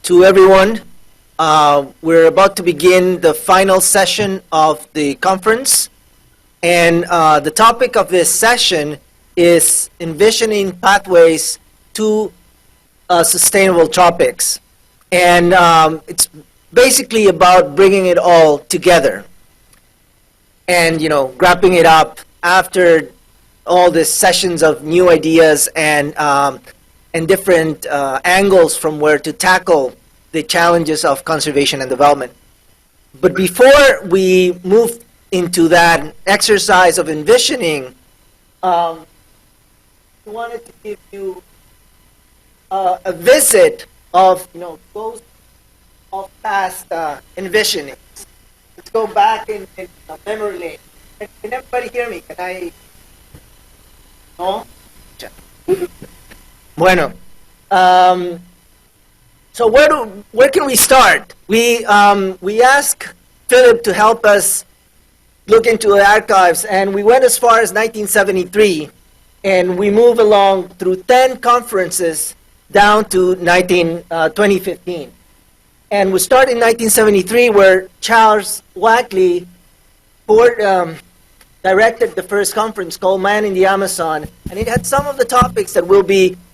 to everyone. We're about to begin the final session of the conference. And the topic of this session is envisioning pathways to sustainable tropics. And it's basically about bringing it all together and, wrapping it up after all these sessions of new ideas and different angles from where to tackle the challenges of conservation and development. But before we move into that exercise of envisioning, I wanted to give you a visit of those of past envisionings. Let's go back in memory lane. Can everybody hear me? Can I? No? Bueno. So where can we start? We asked Philip to help us look into the archives, and we went as far as 1973, and we move along through 10 conferences down to 2015. And we start in 1973, where Charles Wackley directed the first conference called Man in the Amazon, and it had some of the topics that will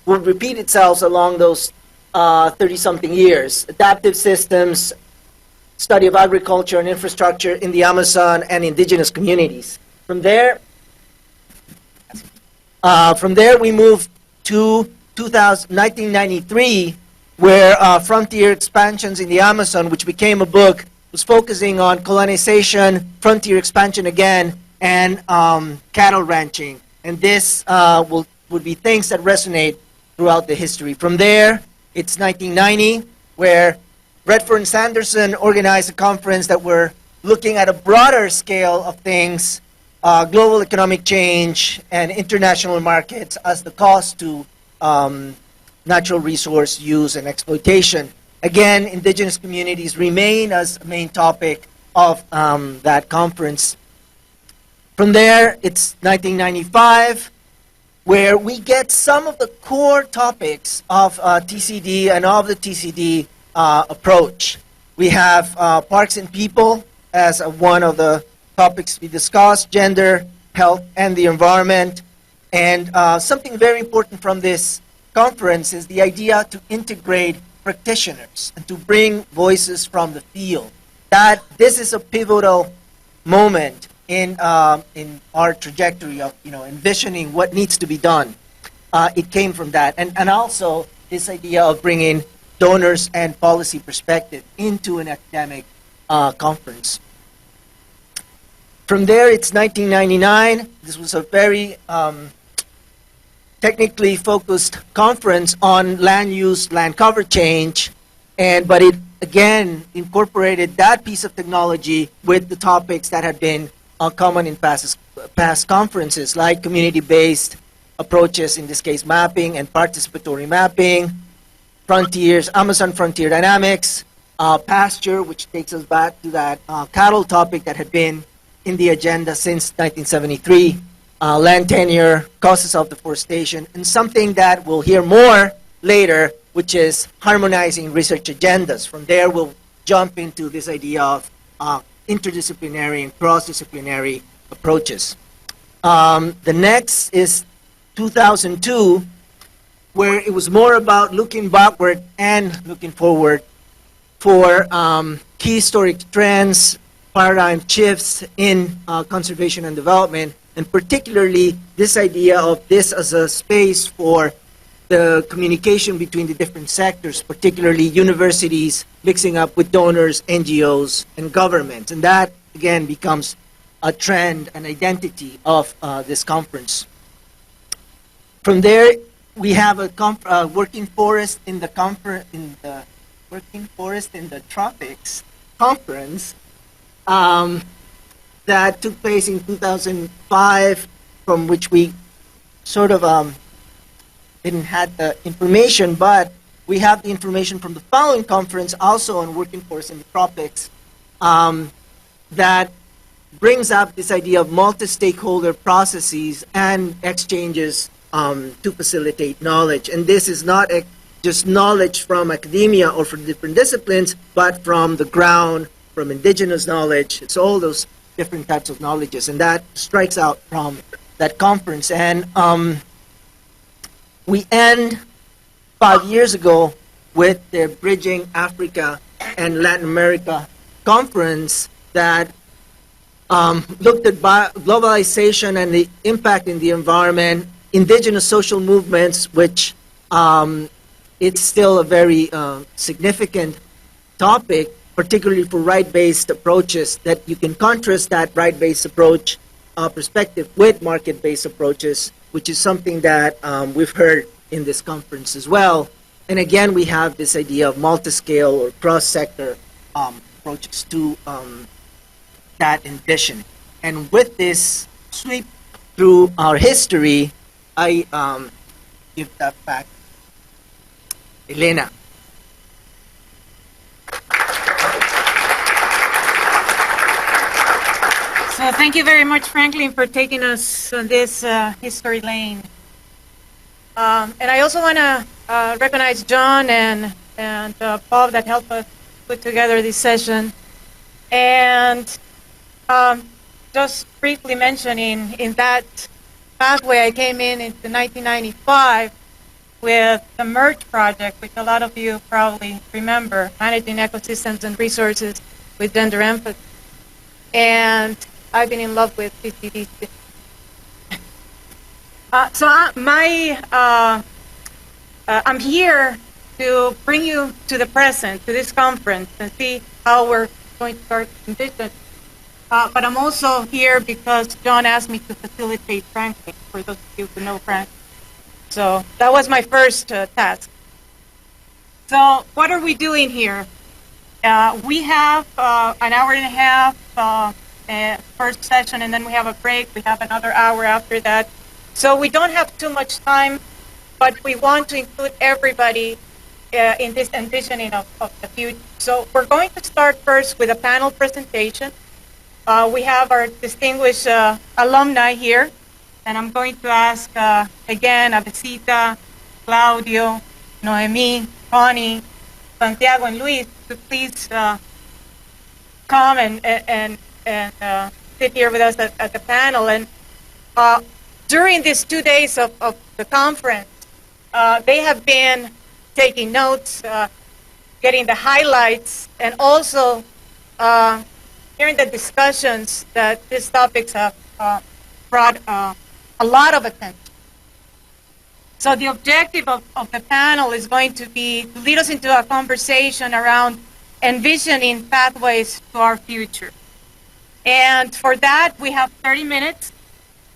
repeat itself along those 30-something years: adaptive systems, study of agriculture and infrastructure in the Amazon, and indigenous communities. From there we moved to 1993, where Frontier Expansions in the Amazon, which became a book, was focusing on colonization, frontier expansion again, and cattle ranching. And this would be things that resonate throughout the history. From there, it's 1990, where Redford and Sanderson organized a conference that were looking at a broader scale of things, global economic change and international markets as the cost to natural resource use and exploitation. Again, indigenous communities remain as a main topic of that conference. From there, it's 1995, where we get some of the core topics of TCD and of the TCD approach. We have parks and people as one of the topics we discussed: gender, health, and the environment. And something very important from this conference is the idea to integrate practitioners and to bring voices from the field. That this is a pivotal moment in our trajectory of envisioning what needs to be done. It came from that, and also this idea of bringing donors and policy perspective into an academic conference. From there, it's 1999. This was a very technically focused conference on land use, land cover change, but it again incorporated that piece of technology with the topics that had been common in past conferences, like community-based approaches, in this case mapping and participatory mapping, frontiers, Amazon frontier dynamics, pasture, which takes us back to that cattle topic that had been in the agenda since 1973, land tenure, causes of deforestation, and something that we'll hear more later, which is harmonizing research agendas. From there, we'll jump into this idea of interdisciplinary and cross-disciplinary approaches. The next is 2002, where it was more about looking backward and looking forward for key historic trends, paradigm shifts in conservation and development, and particularly this idea of this as a space for the communication between the different sectors, particularly universities mixing up with donors, NGOs, and governments. And that, again, becomes a trend, an identity of this conference. From there, we have a working forest in the Tropics conference that took place in 2005, from which we sort of didn't have the information, but we have the information from the following conference, also on working forest in the tropics, that brings up this idea of multi-stakeholder processes and exchanges to facilitate knowledge. And this is not just knowledge from academia or from different disciplines, but from the ground, from indigenous knowledge. It's all those different types of knowledges, and that strikes out from that conference. And we end 5 years ago with the Bridging Africa and Latin America conference that looked at globalization and the impact in the environment, indigenous social movements, which it's still a very significant topic, particularly for right-based approaches, that you can contrast that right-based approach perspective with market-based approaches, which is something that we've heard in this conference as well. And again, we have this idea of multi-scale or cross-sector approaches to that envisioning. And with this sweep through our history, I give that back to Elena. So thank you very much, Franklin, for taking us on this history lane. And I also want to recognize John and Bob that helped us put together this session. And just briefly mentioning, in that pathway I came in 1995 with the MERGE project, which a lot of you probably remember, Managing Ecosystems and Resources with Gender Empathy. And I've been in love with PCDs. I'm here to bring you to the present, to this conference, and see how we're going to start envisioning. But I'm also here because John asked me to facilitate Franklin, for those of you who know Franklin. So that was my first task. So what are we doing here? We have an hour and a half first session, and then we have a break. We have another hour after that. So we don't have too much time, but we want to include everybody in this envisioning of the future. So we're going to start first with a panel presentation. We have our distinguished alumni here, and I'm going to ask again Avecita, Claudio, Noemi, Connie, Santiago, and Luis to please come and sit here with us at the panel. And during these 2 days of the conference, they have been taking notes, getting the highlights, and also hearing the discussions that these topics have brought a lot of attention. So the objective of the panel is going to be to lead us into a conversation around envisioning pathways to our future. And for that, we have 30 minutes.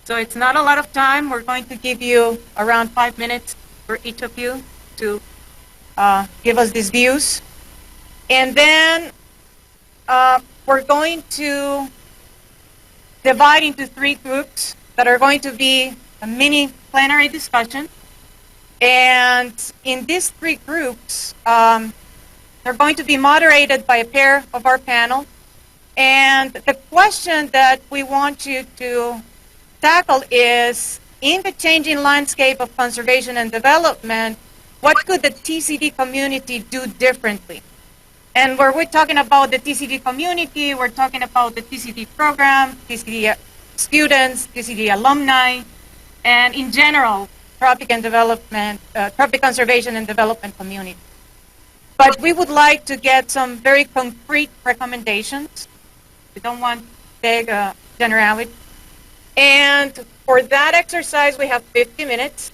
So it's not a lot of time. We're going to give you around 5 minutes for each of you to give us these views. And then we're going to divide into 3 groups that are going to be a mini plenary discussion. And in these 3 groups, they're going to be moderated by a pair of our panel. And the question that we want you to tackle is, in the changing landscape of conservation and development, what could the TCD community do differently? And where we're talking about the TCD community, we're talking about the TCD program, TCD students, TCD alumni, and in general, tropic conservation and development community. But we would like to get some very concrete recommendations. We don't want big generality. And for that exercise, we have 50 minutes.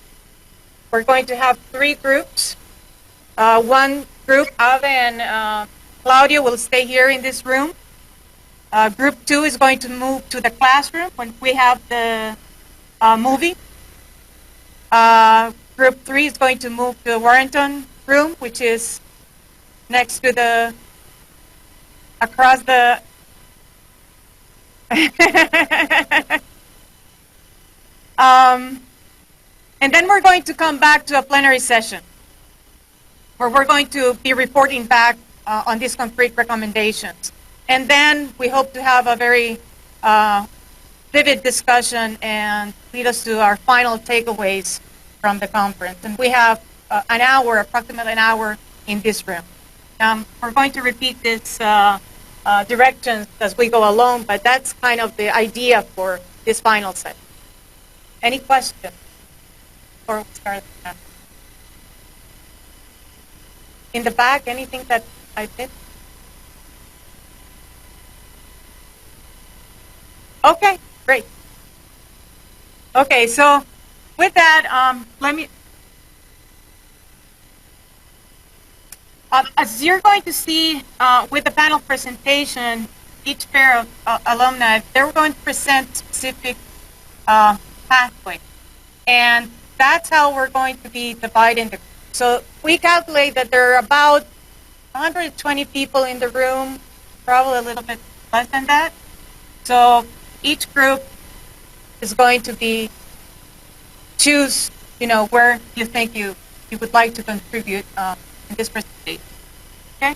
We're going to have 3 groups. One group, Ave and Claudio, will stay here in this room. Group 2 is going to move to the classroom when we have the movie. Group 3 is going to move to the Warrington room, which is next to the, across the, and then we're going to come back to a plenary session where we're going to be reporting back on these concrete recommendations. And then we hope to have a very vivid discussion and lead us to our final takeaways from the conference. And we have an hour, approximately an hour in this room. We're going to repeat this directions as we go along, but that's kind of the idea for this final session. Any questions before we start? In the back, anything that I did? Okay, great. Okay, so with that, let me, as you're going to see with the panel presentation, each pair of alumni, they're going to present specific pathway. And that's how we're going to be dividing the group. So we calculate that there are about 120 people in the room, probably a little bit less than that. So each group is going to be choose, where you think you would like to contribute in this presentation. Okay.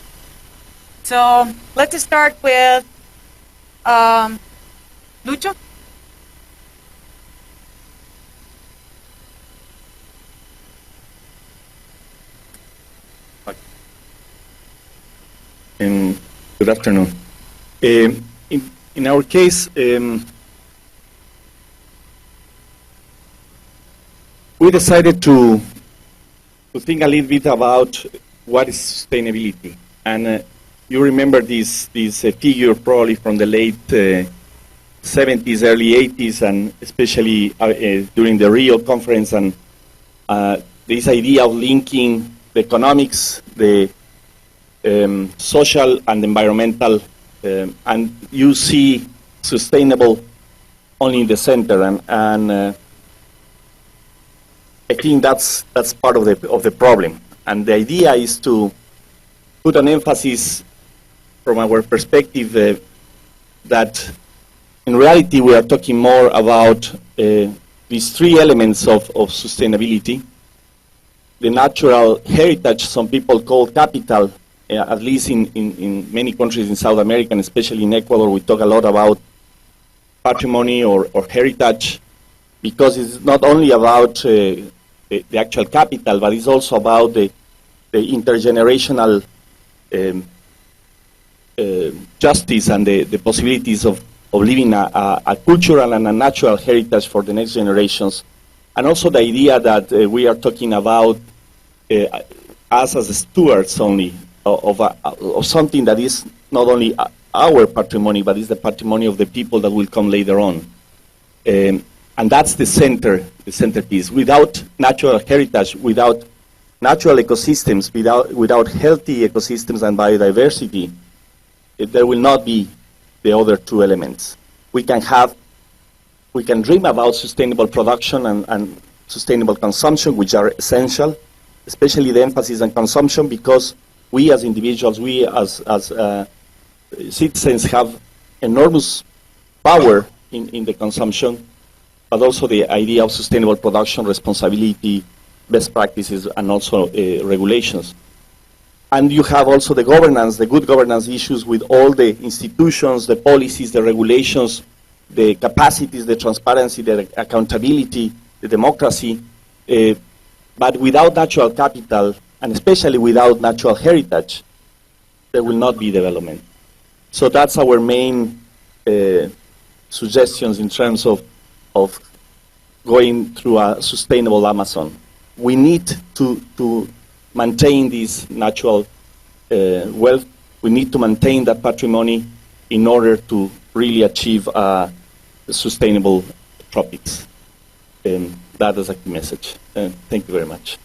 So let's start with Lucho. Good afternoon. In our case, we decided to think a little bit about what is sustainability. And you remember this figure probably from the late 70s, early 80s, and especially during the Rio conference, and this idea of linking the economics, the social and environmental, and you see sustainable only in the center, and I think that's part of the problem. And the idea is to put an emphasis from our perspective that in reality we are talking more about these three elements of sustainability: the natural heritage, some people call capital. At least in many countries in South America, and especially in Ecuador, we talk a lot about patrimony or heritage, because it's not only about the actual capital, but it's also about the intergenerational justice and the possibilities of leaving a cultural and a natural heritage for the next generations. And also the idea that we are talking about us as stewards only of something that is not only our patrimony, but is the patrimony of the people that will come later on. And that's the centerpiece. Without natural heritage, without natural ecosystems, without healthy ecosystems and biodiversity, there will not be the other two elements. We can dream about sustainable production and sustainable consumption, which are essential, especially the emphasis on consumption, because we as individuals, we as citizens have enormous power in the consumption, but also the idea of sustainable production, responsibility, best practices, and also regulations. And you have also the governance, the good governance issues with all the institutions, the policies, the regulations, the capacities, the transparency, the accountability, the democracy. But without natural capital, and especially without natural heritage, there will not be development. So that's our main suggestions in terms of going through a sustainable Amazon. We need to maintain this natural wealth. We need to maintain that patrimony in order to really achieve sustainable tropics. That is a key message. Thank you very much.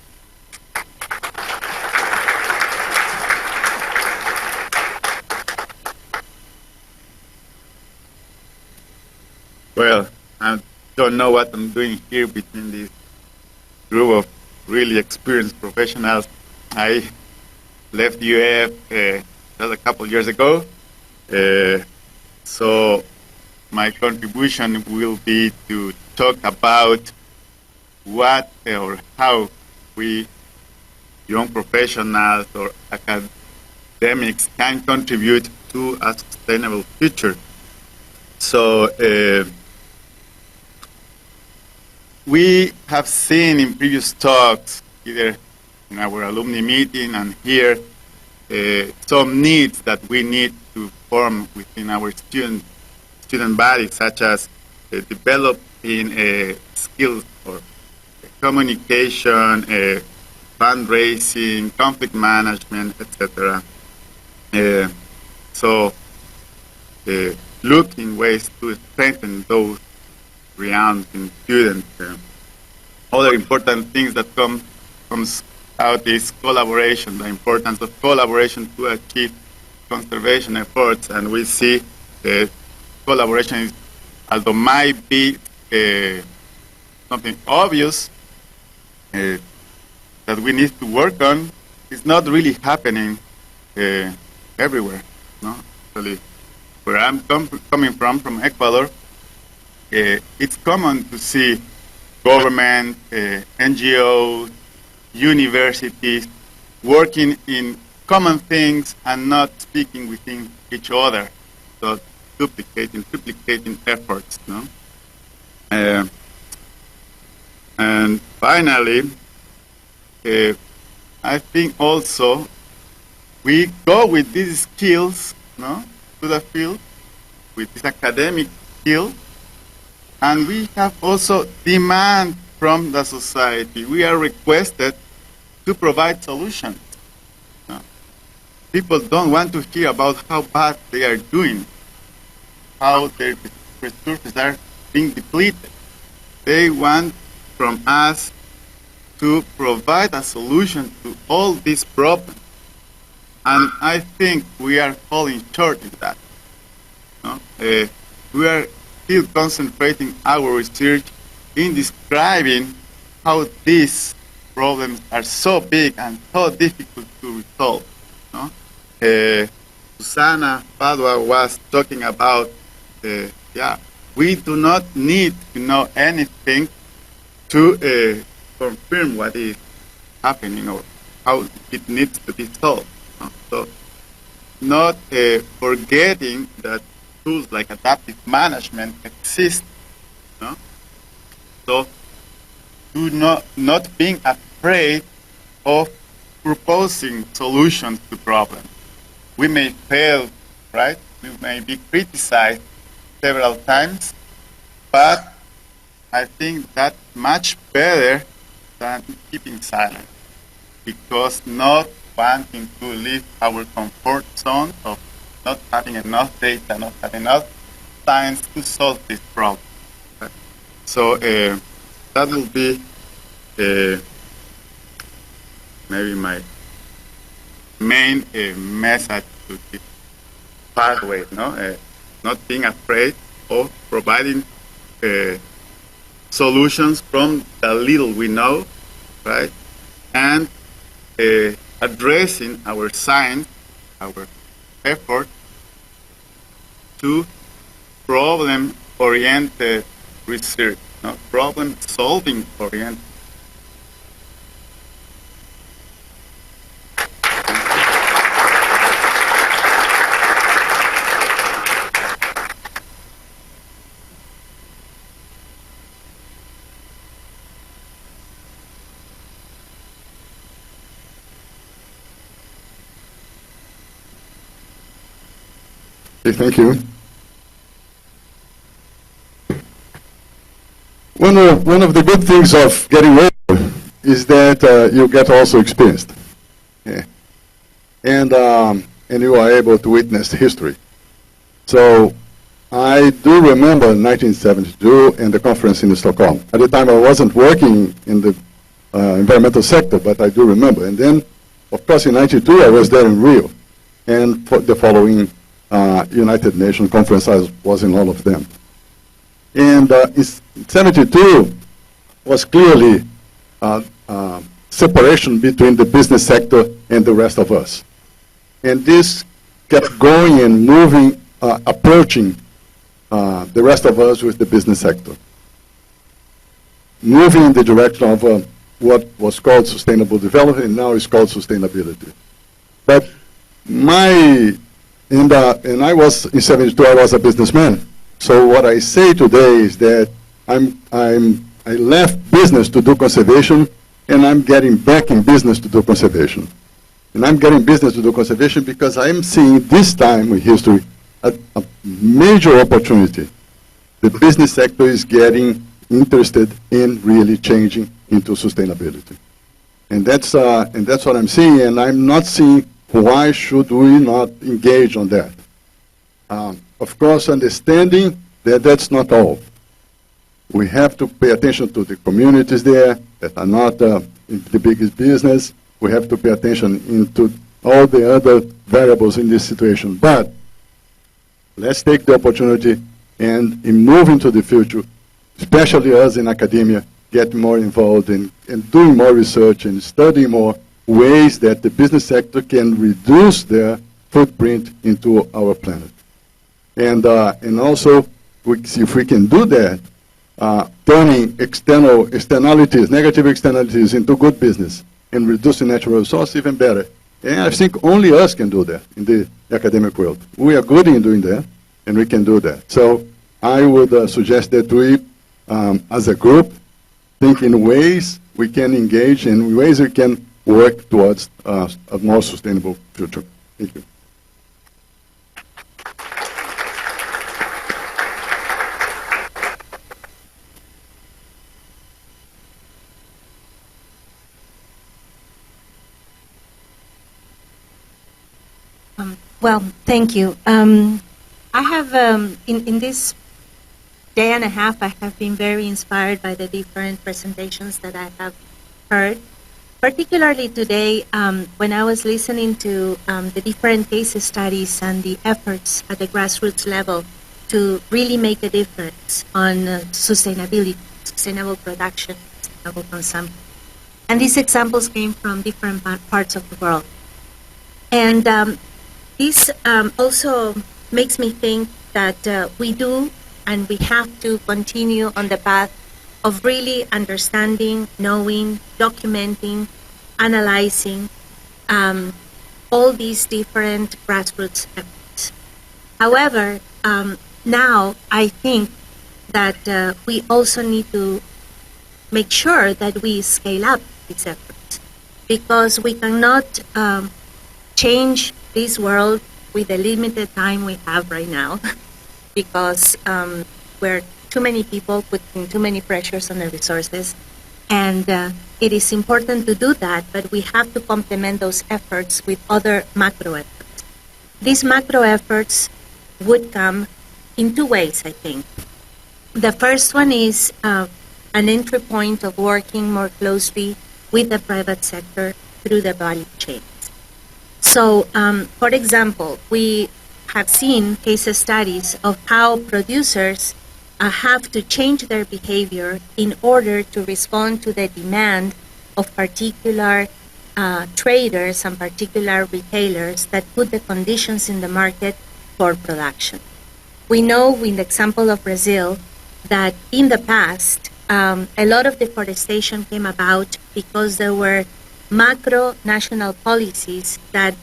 Well, I don't know what I'm doing here between this group of really experienced professionals. I left UF just a couple years ago, so my contribution will be to talk about what or how we, young professionals or academics, can contribute to a sustainable future. So we have seen in previous talks, either in our alumni meeting and here some needs that we need to form within our student body, such as developing skills for communication, fundraising, conflict management, etc. So looking ways to strengthen those realms in students. Other important things that comes out is collaboration, the importance of collaboration to achieve conservation efforts, and we see collaboration is, although might be something obvious that we need to work on, it's not really happening everywhere. No, actually, where I'm coming from Ecuador, it's common to see government, NGOs, universities working in common things and not speaking within each other, so duplicating efforts. No? And finally, I think also we go with these skills, no, to the field, with this academic skill, and we have also demand from the society. We are requested to provide solutions. People don't want to hear about how bad they are doing, how their resources are being depleted. They want from us to provide a solution to all these problems. And I think we are falling short in that. No? We are still concentrating our research in describing how these problems are so big and so difficult to resolve. No? Susana Padua was talking about, we do not need to know anything to confirm what is happening or how it needs to be solved. No? So, not forgetting that tools like adaptive management exist. No? So, not being afraid of proposing solutions to problems. We may fail, right? We may be criticized several times, but I think that's much better than keeping silent, because not wanting to leave our comfort zone of not having enough data, not having enough science to solve this problem. Right? So that will be maybe my main message to this pathway, no? Not being afraid of providing solutions from the little we know, right? And addressing our science, our effort to problem-oriented research, not problem-solving oriented. Okay, thank you. One of the good things of getting older is that you get also experienced. Yeah. And you are able to witness history. So I do remember 1972 and the conference in Stockholm. At the time I wasn't working in the environmental sector, but I do remember. And then, of course, in 92 I was there in Rio. And for the following United Nations conference, I was in all of them. And in 72 was clearly separation between the business sector and the rest of us. And this kept going and moving, approaching the rest of us with the business sector. Moving in the direction of what was called sustainable development and now is called sustainability. But and I was, in 72, I was a businessman. So what I say today is that I left business to do conservation, and I'm getting back in business to do conservation. And I'm getting business to do conservation because I'm seeing this time in history a major opportunity. The business sector is getting interested in really changing into sustainability. And that's what I'm seeing, and I'm not seeing why should we not engage on that. Of course, understanding that that's not all. We have to pay attention to the communities there that are not in the biggest business. We have to pay attention into all the other variables in this situation. But let's take the opportunity and move into the future, especially us in academia, get more involved in doing more research and studying more ways that the business sector can reduce their footprint into our planet. And also, if we can do that, turning externalities, negative externalities into good business and reducing natural resources, even better. And I think only us can do that in the academic world. We are good in doing that, and we can do that. So I would suggest that we, as a group, think in ways we can engage, in ways we can work towards a more sustainable future. Thank you. Well, thank you. I have, in this day and a half, I have been very inspired by the different presentations that I have heard. Particularly today, when I was listening to the different case studies and the efforts at the grassroots level to really make a difference on sustainability, sustainable production, sustainable consumption. And these examples came from different parts of the world. And this also makes me think that we do and we have to continue on the path of really understanding, knowing, documenting, analyzing all these different grassroots efforts. However, now I think that we also need to make sure that we scale up these efforts, because we cannot change this world with the limited time we have right now, because we're too many people putting too many pressures on the resources, and it is important to do that, but we have to complement those efforts with other macro efforts. These macro efforts would come in two ways, I think. The first one is an entry point of working more closely with the private sector through the value chains. So, for example, we have seen case studies of how producers have to change their behavior in order to respond to the demand of particular traders and particular retailers that put the conditions in the market for production. We know in the example of Brazil that in the past, a lot of deforestation came about because there were macro national policies that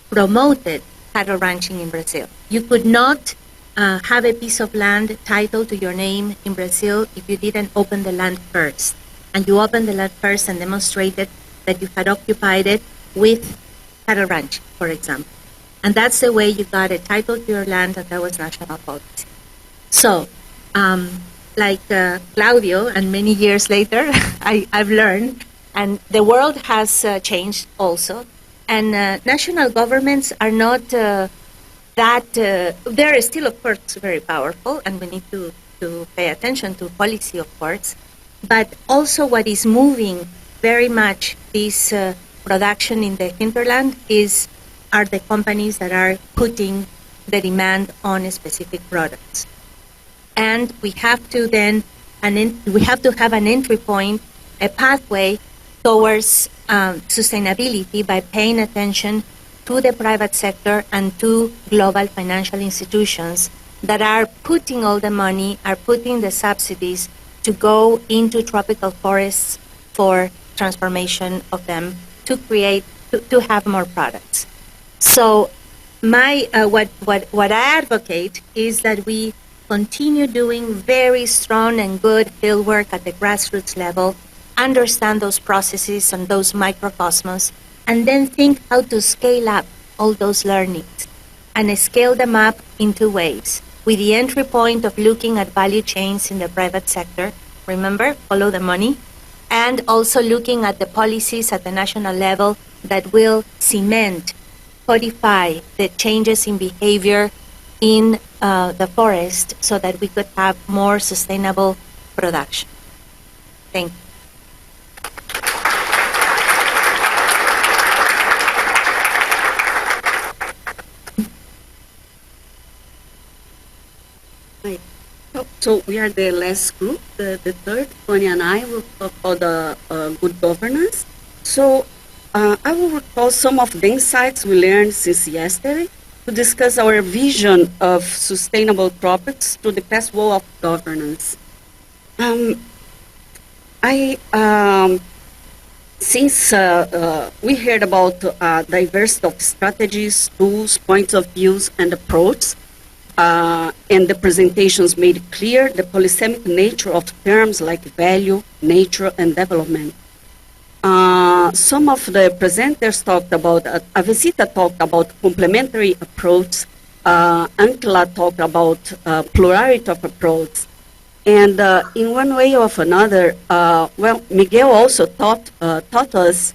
promoted cattle ranching in Brazil. You could not have a piece of land titled to your name in Brazil if you didn't open the land first. And you opened the land first and demonstrated that you had occupied it with cattle ranching, for example. And that's the way you got a title to your land, and that was national policy. So, like Claudio, and many years later, I've learned, and the world has changed also, and national governments are not they're still, of course, very powerful, and we need to pay attention to policy, of course, but also what is moving very much this production in the hinterland are the companies that are putting the demand on specific products. And we have to then, we have to have an entry point, a pathway towards sustainability by paying attention to the private sector and to global financial institutions that are putting all the money, are putting the subsidies to go into tropical forests for transformation of them to create, to have more products. So my what I advocate is that we continue doing very strong and good field work at the grassroots level understand those processes and those microcosmos, and then think how to scale up all those learnings and scale them up in two ways. With the entry point of looking at value chains in the private sector, remember, follow the money, and also looking at the policies at the national level that will cement, codify the changes in behavior in the forest so that we could have more sustainable production. Thank you. So we are the last group, the third. Connie and I will talk about the good governance. So I will recall some of the insights we learned since yesterday to discuss our vision of sustainable tropics through the past wall of governance. Since we heard about diversity of strategies, tools, points of views, and approach, and the presentations made clear the polysemic nature of terms like value, nature, and development. Some of the presenters talked about, Avecita talked about complementary approach, Ancla talked about plurality of approach, and in one way or another, well, Miguel also taught us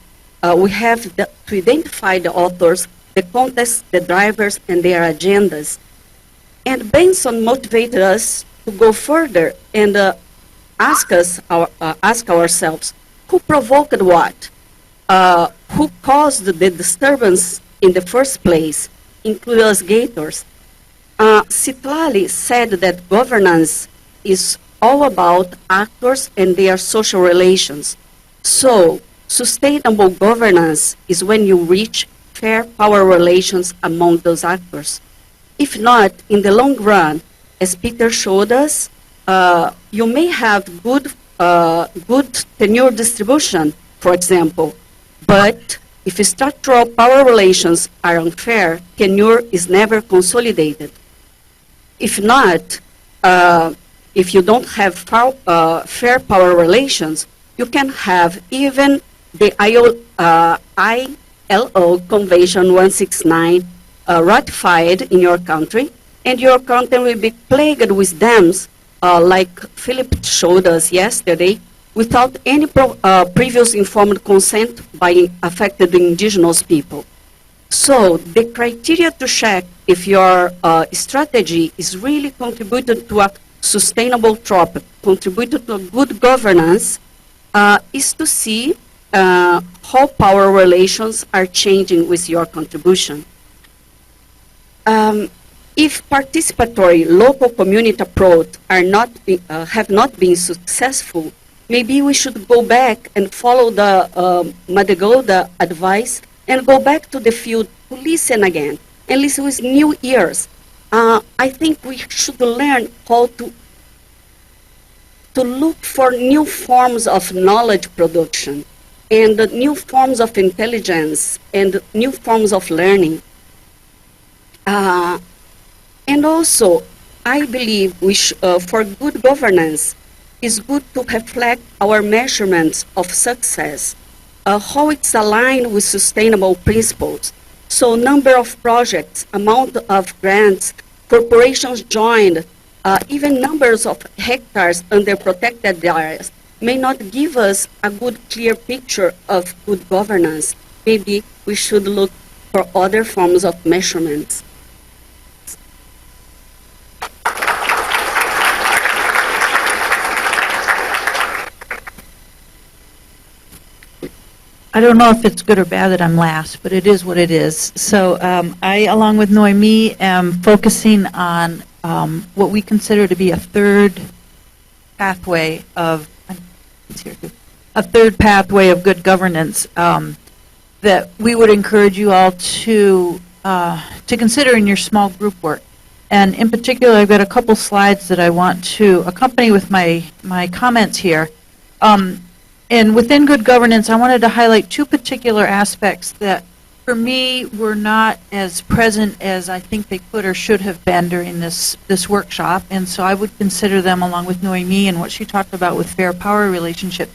we have to identify the authors, the context, the drivers, and their agendas. And Benson motivated us to go further and ask ourselves, who provoked what? Who caused the disturbance in the first place, including us gators? Citlali said that governance is all about actors and their social relations. So, sustainable governance is when you reach fair power relations among those actors. If not, in the long run, as Peter showed us, you may have good tenure distribution, for example, but if structural power relations are unfair, tenure is never consolidated. If not, if you don't have fair power relations, you can have even the ILO Convention 169 ratified in your country, and your country will be plagued with dams, like Philip showed us yesterday, without any previous informed consent by affected indigenous people. So the criteria to check if your strategy is really contributed to a sustainable tropic, contributed to a good governance, is to see how power relations are changing with your contribution. If participatory local community approach have not been successful, maybe we should go back and follow the Madrigal's advice and go back to the field to listen again and listen with new ears. I think we should learn how to look for new forms of knowledge production and new forms of intelligence and new forms of learning. And also, I believe for good governance, it's good to reflect our measurements of success, how it's aligned with sustainable principles. So number of projects, amount of grants, corporations joined, even numbers of hectares under protected areas may not give us a good, clear picture of good governance. Maybe we should look for other forms of measurements. I don't know if it's good or bad that I'm last, but it is what it is. So I, along with Noemi, am focusing on what we consider to be a third pathway of good governance that we would encourage you all to consider in your small group work. And in particular, I've got a couple slides that I want to accompany with my comments here. And within good governance, I wanted to highlight two particular aspects that, for me, were not as present as I think they could or should have been during this workshop. And so I would consider them, along with Noemi and what she talked about with fair power relationship,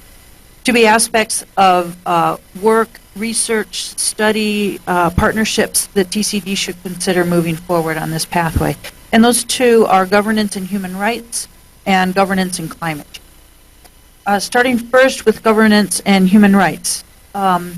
to be aspects of work, research, study, partnerships that TCD should consider moving forward on this pathway. And those two are governance and human rights and governance and climate change. Starting first with governance and human rights. Noemi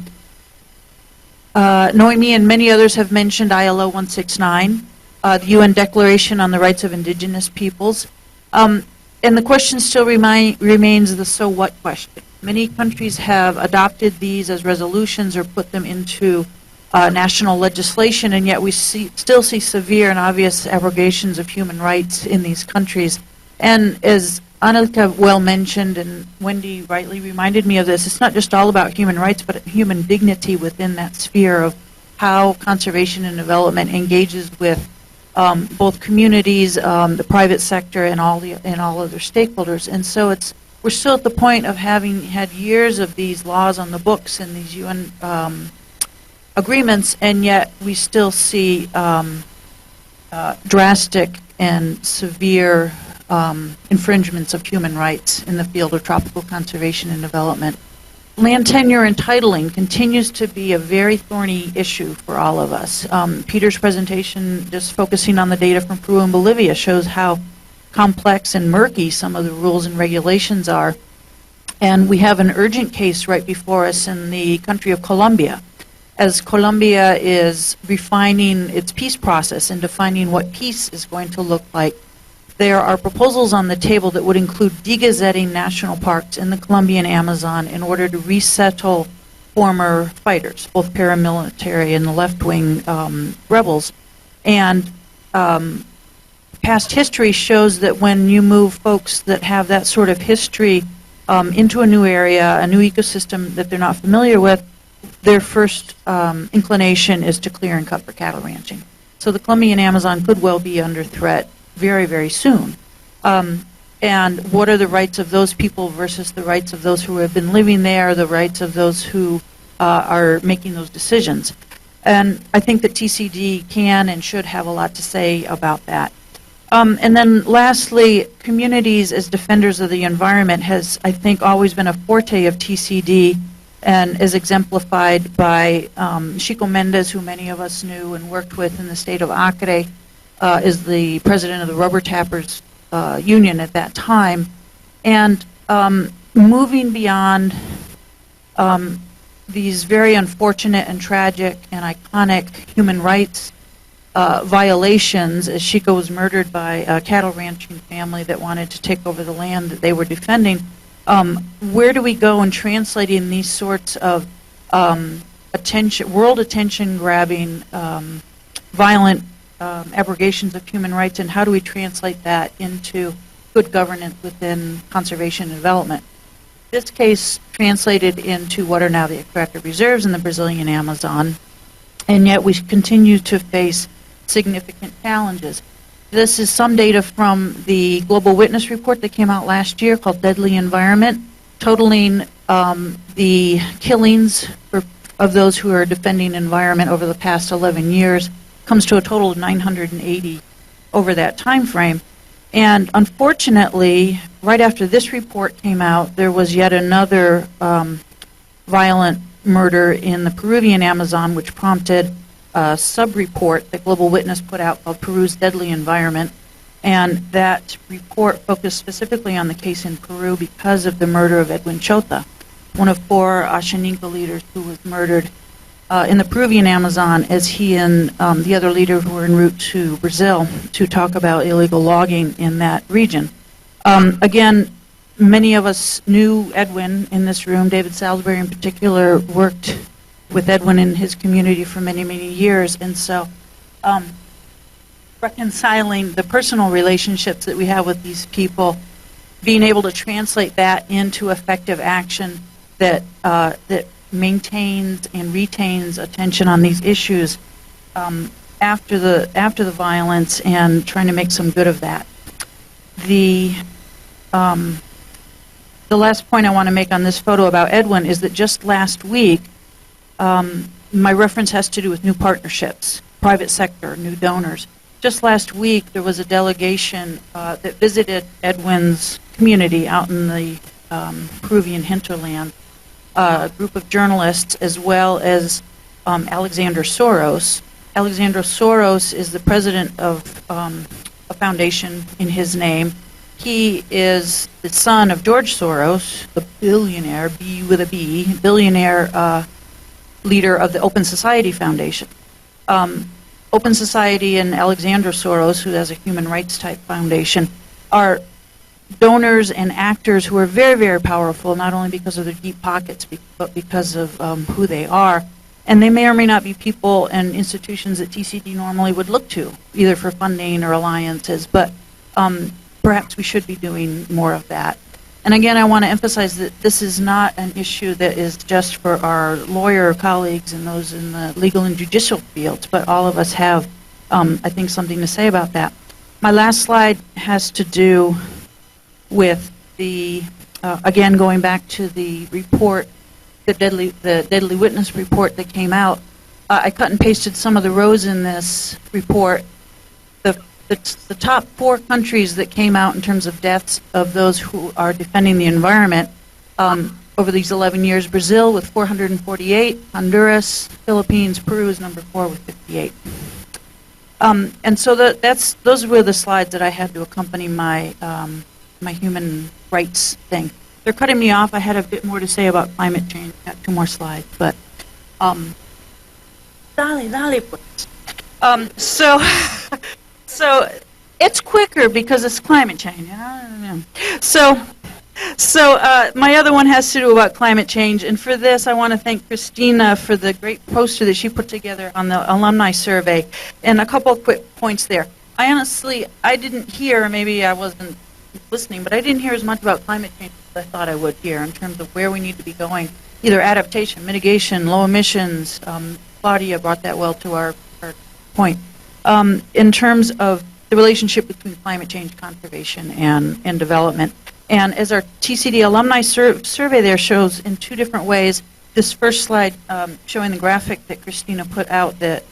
and many others have mentioned ILO 169, the UN Declaration on the Rights of Indigenous Peoples. And the question still remains the so what question. Many countries have adopted these as resolutions or put them into national legislation, and yet we still see severe and obvious abrogations of human rights in these countries. And as Anelka well mentioned, and Wendy rightly reminded me of this, it's not just all about human rights, but human dignity within that sphere of how conservation and development engages with both communities, the private sector, and all other stakeholders. And so we're still at the point of having had years of these laws on the books and these UN agreements, and yet we still see drastic and severe infringements of human rights in the field of tropical conservation and development. Land tenure and titling continues to be a very thorny issue for all of us. Peter's presentation, just focusing on the data from Peru and Bolivia, shows how complex and murky some of the rules and regulations are. And we have an urgent case right before us in the country of Colombia, as Colombia is refining its peace process and defining what peace is going to look like. There are proposals on the table that would include degazetting national parks in the Colombian Amazon in order to resettle former fighters, both paramilitary and the left-wing rebels. And past history shows that when you move folks that have that sort of history into a new area, a new ecosystem that they're not familiar with, their first inclination is to clear and cut for cattle ranching. So the Colombian Amazon could well be under threat very, very soon. And what are the rights of those people versus the rights of those who have been living there, the rights of those who are making those decisions? And I think that TCD can and should have a lot to say about that. And then lastly, communities as defenders of the environment has, I think, always been a forte of TCD, and is exemplified by Chico Mendez, who many of us knew and worked with in the state of Acre, is the president of the Rubber Tappers Union at that time. And moving beyond these very unfortunate and tragic and iconic human rights violations, as Chico was murdered by a cattle ranching family that wanted to take over the land that they were defending, where do we go in translating these sorts of world attention-grabbing, violent abrogations of human rights, and how do we translate that into good governance within conservation and development? This case translated into what are now the extractive reserves in the Brazilian Amazon, and yet we continue to face significant challenges. This is some data from the Global Witness report that came out last year called Deadly Environment, totaling the killings of those who are defending environment over the past 11 years, comes to a total of 980 over that time frame. And unfortunately, right after this report came out, there was yet another violent murder in the Peruvian Amazon, which prompted a sub-report that Global Witness put out called Peru's Deadly Environment. And that report focused specifically on the case in Peru because of the murder of Edwin Chota, one of 4 Ashaninka leaders who was murdered in the Peruvian Amazon as he and the other leader who were en route to Brazil to talk about illegal logging in that region. Again, many of us knew Edwin in this room. David Salisbury in particular worked with Edwin in his community for many, many years. And so reconciling the personal relationships that we have with these people, being able to translate that into effective action that maintains and retains attention on these issues after the violence, and trying to make some good of that. The last point I want to make on this photo about Edwin is that just last week, my reference has to do with new partnerships, private sector, new donors. Just last week, there was a delegation that visited Edwin's community out in the Peruvian hinterland group of journalists, as well as Alexander Soros. Alexander Soros is the president of a foundation in his name. He is the son of George Soros, the billionaire, B with a B, billionaire leader of the Open Society Foundation. Open Society and Alexander Soros, who has a human rights type foundation, are donors and actors who are very, very powerful, not only because of their deep pockets, but because of who they are. And they may or may not be people and institutions that TCD normally would look to, either for funding or alliances, but perhaps we should be doing more of that. And again, I want to emphasize that this is not an issue that is just for our lawyer colleagues and those in the legal and judicial fields, but all of us have, I think, something to say about that. My last slide has to do with the, again, going back to the report, the deadly witness report that came out. I cut and pasted some of the rows in this report. The top 4 countries that came out in terms of deaths of those who are defending the environment over these 11 years: Brazil with 448, Honduras, Philippines, Peru is number 4 with 58. And so those were the slides that I had to accompany my my human rights thing. They're cutting me off. I had a bit more to say about climate change. Got 2 more slides, but dale pues. So it's quicker because it's climate change. You know? So my other one has to do about climate change, and for this I want to thank Christina for the great poster that she put together on the alumni survey, and a couple of quick points there. I didn't hear, maybe I wasn't listening, but I didn't hear as much about climate change as I thought I would here in terms of where we need to be going, either adaptation, mitigation, low emissions. Claudia brought that well to our point. In terms of the relationship between climate change, conservation, and development. And as our TCD alumni survey there shows in 2 different ways, this first slide showing the graphic that Christina put out that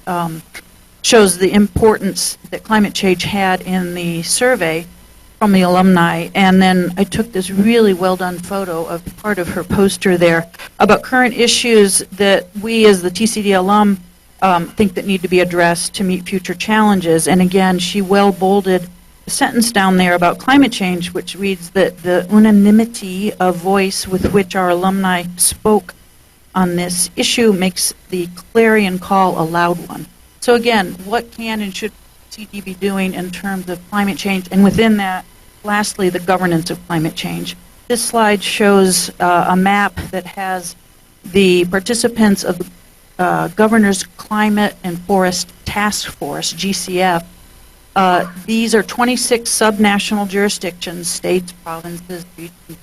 shows the importance that climate change had in the survey from the alumni, and then I took this really well done photo of part of her poster there about current issues that we as the TCD alum think that need to be addressed to meet future challenges. And again, she well bolded the sentence down there about climate change, which reads that the unanimity of voice with which our alumni spoke on this issue makes the clarion call a loud one. So again, what can and should TCD be doing in terms of climate change? And within that, lastly, the governance of climate change. This slide shows a map that has the participants of the Governor's Climate and Forest Task Force, GCF. These are 26 subnational jurisdictions, states, provinces, regions,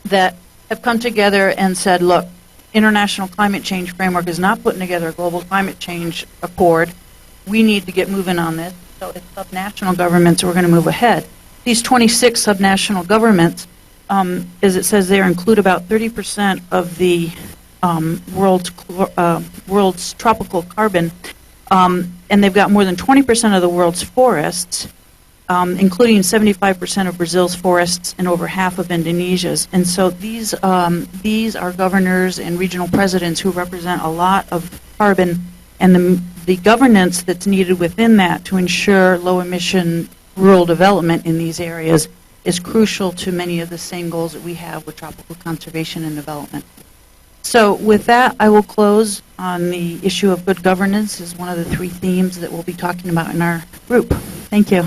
that have come together and said, look, international climate change framework is not putting together a global climate change accord. We need to get moving on this. So it's subnational governments who are going to move ahead. These 26 subnational governments, as it says there, include about 30% of the world's tropical carbon, and they've got more than 20% of the world's forests, including 75% of Brazil's forests and over half of Indonesia's. And so these are governors and regional presidents who represent a lot of carbon, and the governance that's needed within that to ensure low emission rural development in these areas is crucial to many of the same goals that we have with tropical conservation and development. So with that, I will close on the issue of good governance as one of the 3 themes that we'll be talking about in our group. Thank you.